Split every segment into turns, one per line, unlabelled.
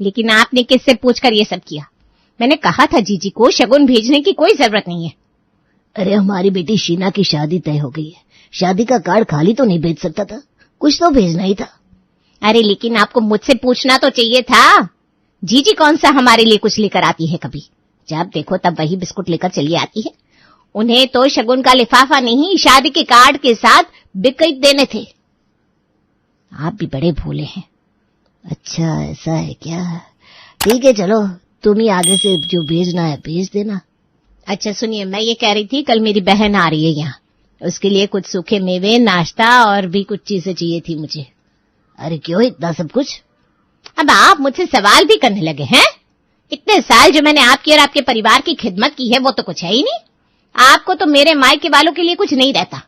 लेकिन आपने किससे पूछकर ये सब किया? मैंने कहा था जीजी को शगुन भेजने की कोई जरूरत नहीं है।
अरे हमारी बेटी शीना की शादी तय हो गई है, शादी का कार्ड खाली तो नहीं भेज सकता था, कुछ तो भेजना ही था।
अरे लेकिन आपको मुझसे पूछना तो चाहिए था। जीजी कौन सा हमारे लिए कुछ लेकर आती है कभी? जब देखो तब वही बिस्कुट लेकर चली आती है। उन्हें तो शगुन का लिफाफा नहीं, शादी के कार्ड के साथ बिस्किट देने थे।
आप भी बड़े भोले हैं। अच्छा ऐसा है क्या? ठीक है चलो, तुम ही आगे से जो भेजना है भेज देना।
अच्छा सुनिए, मैं ये कह रही थी कल मेरी बहन आ रही है यहाँ, उसके लिए कुछ सूखे मेवे, नाश्ता और भी कुछ चीजें चाहिए थी मुझे।
अरे क्यों इतना सब कुछ?
अब आप मुझसे सवाल भी करने लगे हैं? इतने साल जो मैंने आपकी और आपके परिवार की खिदमत की है वो तो कुछ है ही नहीं। आपको तो मेरे मायके वालों के लिए कुछ नहीं रहता।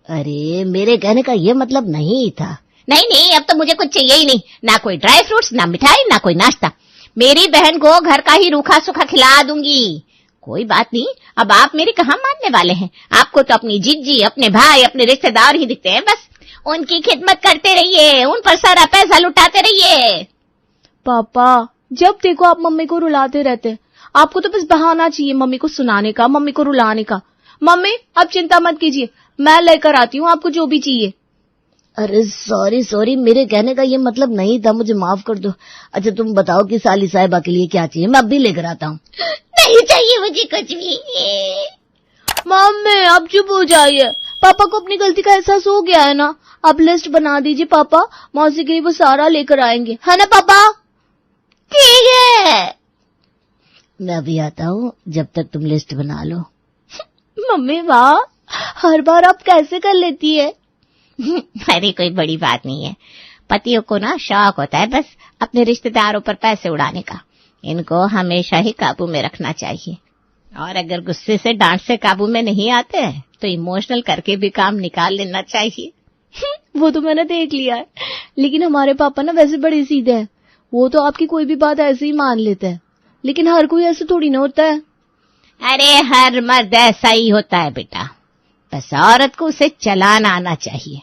अरे मेरे कहने का ये मतलब नहीं था।
नहीं, अब तो मुझे कुछ चाहिए ही नहीं, ना कोई ड्राई फ्रूट्स, ना मिठाई, ना कोई नाश्ता। मेरी बहन को घर का ही रूखा सूखा खिला दूंगी। कोई बात नहीं, अब आप मेरी कहाँ मानने वाले हैं? आपको तो अपनी जीजी, अपने भाई, अपने रिश्तेदार ही दिखते हैं। बस उनकी खिदमत करते रहिए, उन पर सारा पैसा लुटाते रहिए।
पापा जब देखो आप मम्मी को रुलाते रहते, आपको तो बस बहाना चाहिए मम्मी को सुनाने का, मम्मी को रुलाने का। मम्मी अब चिंता मत कीजिए, मैं लेकर आती हूँ आपको जो भी चाहिए।
अरे सॉरी, मेरे कहने का ये मतलब नहीं था, मुझे माफ कर दो। अच्छा तुम बताओ कि साली साहिबा के लिए क्या चाहिए, मैं अब भी लेकर आता हूँ।
नहीं चाहिए मुझे कुछ भी।
मम्मी अब चुप हो जाइए, पापा को अपनी गलती का एहसास हो गया है ना। आप लिस्ट बना दीजिए पापा, मौसी के लिए वो सारा लेकर आएंगे, है ना पापा?
ठीक है,
मैं अभी आता हूँ, जब तक तुम लिस्ट बना लो।
मम्मी वाह, हर बार आप कैसे कर लेती है?
अरे कोई बड़ी बात नहीं है, पतियों को ना शौक होता है बस अपने रिश्तेदारों पर पैसे उड़ाने का। इनको हमेशा ही काबू में रखना चाहिए, और अगर गुस्से से डांट से काबू में नहीं आते हैं तो इमोशनल करके भी काम निकाल लेना चाहिए।
वो तो मैंने देख लिया है, लेकिन हमारे पापा ना वैसे बड़े सीधे हैं, वो तो आपकी कोई भी बात ऐसे ही मान लेते हैं, लेकिन हर कोई ऐसे थोड़ी ना होता है।
अरे हर मर्द ऐसा ही होता है बेटा, बस औरत को उसे चलाना आना चाहिए।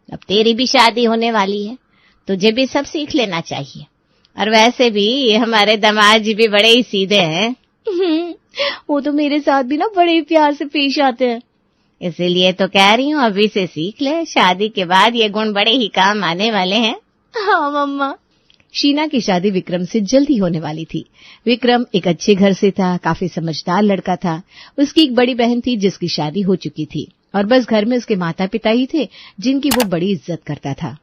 अब तेरी भी शादी होने वाली है, तुझे भी सब सीख लेना चाहिए। और वैसे भी हमारे दामाद जी भी बड़े ही सीधे हैं।
वो तो मेरे साथ भी ना बड़े प्यार से पेश आते हैं।
इसीलिए तो कह रही हूँ अभी से सीख ले, शादी के बाद ये गुण बड़े ही काम आने वाले हैं।
हाँ मम्मा।
शीना की शादी विक्रम से जल्दी होने वाली थी। विक्रम एक अच्छे घर से था, काफी समझदार लड़का था। उसकी एक बड़ी बहन थी जिसकी शादी हो चुकी थी, और बस घर में उसके माता पिता ही थे जिनकी वो बड़ी इज्जत करता था।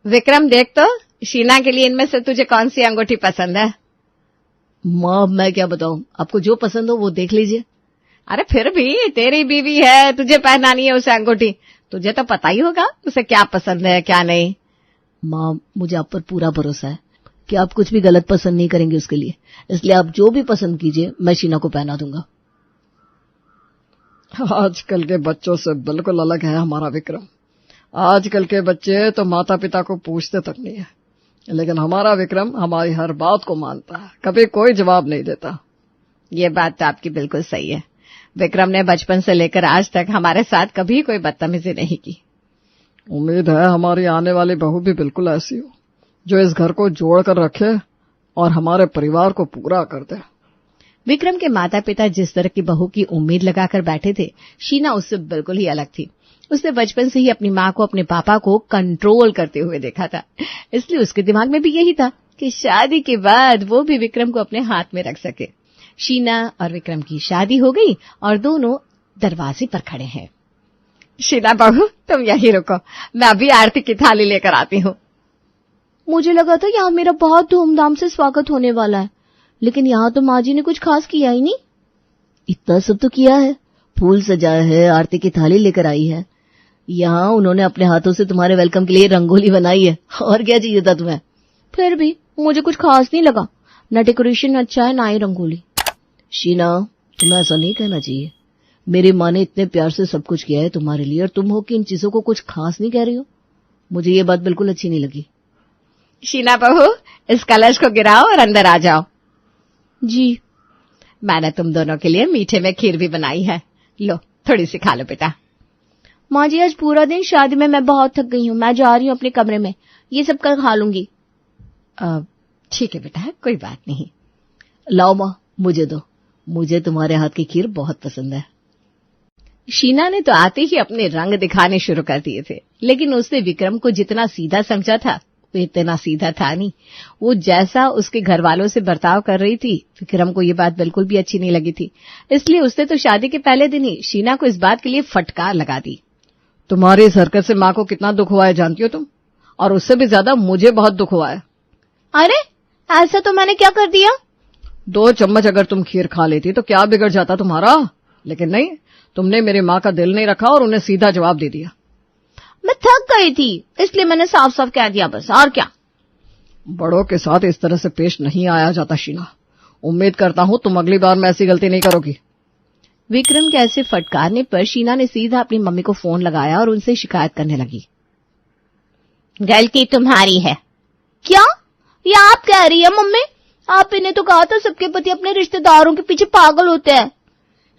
विक्रम देख तो, शीना के लिए इनमें से तुझे कौन सी अंगूठी पसंद है?
माँ मैं क्या बताऊं, आपको जो पसंद हो वो देख लीजिए।
अरे फिर भी तेरी बीवी है, तुझे पहनानी है उसे अंगूठी, तुझे तो पता ही होगा उसे क्या पसंद है क्या नहीं।
माँ मुझे आप पर पूरा भरोसा है कि आप कुछ भी गलत पसंद नहीं करेंगे उसके लिए, इसलिए आप जो भी पसंद कीजिए मैं शीना को पहना दूंगा।
आजकल के बच्चों से बिल्कुल अलग है हमारा विक्रम। आजकल के बच्चे तो माता पिता को पूछते तक नहीं है, लेकिन हमारा विक्रम हमारी हर बात को मानता है, कभी कोई जवाब नहीं देता।
ये बात तो आपकी बिल्कुल सही है। विक्रम ने बचपन से लेकर आज तक हमारे साथ कभी कोई बदतमीजी नहीं की।
उम्मीद है हमारी आने वाली बहू भी बिल्कुल ऐसी हो, जो इस घर को जोड़ कर रखे और हमारे परिवार को पूरा कर दे।
विक्रम के माता पिता जिस तरह की बहू की उम्मीद लगाकर बैठे थे, शीना उससे बिल्कुल ही अलग थी। उसने बचपन से ही अपनी माँ को, अपने पापा को कंट्रोल करते हुए देखा था, इसलिए उसके दिमाग में भी यही था कि शादी के बाद वो भी विक्रम को अपने हाथ में रख सके। शीना और विक्रम की शादी हो गई और दोनों दरवाजे पर खड़े हैं।
शीना बहू तुम यहीं रुको, मैं अभी आरती की थाली लेकर आती हूँ।
मुझे लगा था यहाँ मेरा बहुत धूमधाम से स्वागत होने वाला है, लेकिन यहाँ तो माँ जी ने कुछ खास किया ही नहीं।
इतना सब तो किया है, फूल सजाया है, आरती की थाली लेकर आई है, यहाँ उन्होंने अपने हाथों से तुम्हारे वेलकम के लिए रंगोली बनाई है, और क्या चाहिए था तुम्हें?
फिर भी मुझे कुछ खास नहीं लगा, ना डेकोरेशन अच्छा है ना ही रंगोली।
शीना तुम्हें ऐसा नहीं कहना चाहिए, मेरी माँ ने इतने प्यार से सब कुछ किया है तुम्हारे लिए, और तुम हो कि इन चीजों को कुछ खास नहीं कह रही हो। मुझे ये बात बिल्कुल अच्छी नहीं लगी।
शीना बहू इस कलश को गिराओ और अंदर आ जाओ।
जी।
मैंने तुम दोनों के लिए मीठे में खीर भी बनाई है, लो थोड़ी सी खा लो बेटा।
माँ जी आज पूरा दिन शादी में मैं बहुत थक गई हूँ, मैं जा रही हूँ अपने कमरे में, ये सब कल खा लूंगी।
ठीक है बेटा, कोई बात नहीं। लाओ माँ, मुझे दो, मुझे तुम्हारे हाथ की खीर बहुत पसंद है। शीना ने तो आते ही अपने रंग दिखाने शुरू कर दिए थे, लेकिन उसने विक्रम को जितना सीधा समझा था वो इतना सीधा था नहीं। वो जैसा उसके घर वालों से बर्ताव कर रही थी, विक्रम को ये बात बिल्कुल भी अच्छी नहीं लगी थी। इसलिए उसने तो शादी के पहले दिन ही शीना को इस बात के लिए फटकार लगा दी।
तुम्हारी इस हरकत से माँ को कितना दुख हुआ है जानती हो तुम, और उससे भी ज्यादा मुझे बहुत दुख हुआ है।
अरे ऐसा तो मैंने क्या कर दिया?
2 चम्मच अगर तुम खीर खा लेती तो क्या बिगड़ जाता तुम्हारा, लेकिन नहीं, तुमने मेरी माँ का दिल नहीं रखा और उन्हें सीधा जवाब दे दिया।
मैं थक गई थी, इसलिए मैंने साफ साफ कह दिया बस, और क्या।
बड़ों के साथ इस तरह से पेश नहीं आया जाता शीना। उम्मीद करता हूँ तुम अगली बार में ऐसी गलती नहीं करोगी।
विक्रम के ऐसे फटकारने पर शीना ने सीधा अपनी मम्मी को फोन लगाया और उनसे शिकायत करने लगी।
गलती तुम्हारी है।
क्या? ये आप कह रही है मम्मी? आप इन्हें तो कहा था सबके पति अपने रिश्तेदारों के पीछे पागल होते हैं।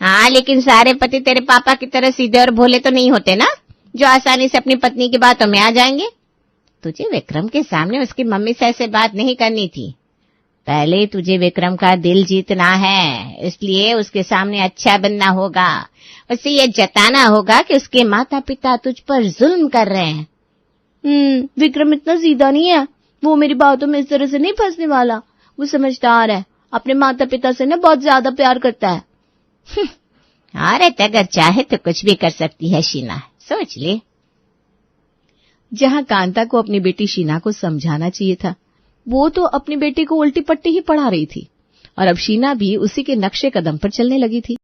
हाँ, लेकिन सारे पति तेरे पापा की तरह सीधे और भोले तो नहीं होते ना, जो आसानी से अपनी पत्नी की बातों में आ जाएंगे। तुझे विक्रम के सामने उसकी मम्मी से ऐसे बात नहीं करनी थी। पहले तुझे विक्रम का दिल जीतना है, इसलिए उसके सामने अच्छा बनना होगा। उसे ये जताना होगा कि उसके माता पिता तुझ पर जुल्म कर रहे हैं।
विक्रम इतना सीधा नहीं है, वो मेरी बातों में इस तरह से नहीं फंसने वाला। वो समझदार है, अपने माता पिता से ना बहुत ज्यादा प्यार करता है।
औरत अगर चाहे तो कुछ भी कर सकती है शीना, सोच ले।
जहां कांता को अपनी बेटी शीना को समझाना चाहिए था, वो तो अपनी बेटी को उल्टी पट्टी ही पढ़ा रही थी, और अब शीना भी उसी के नक्शे कदम पर चलने लगी थी।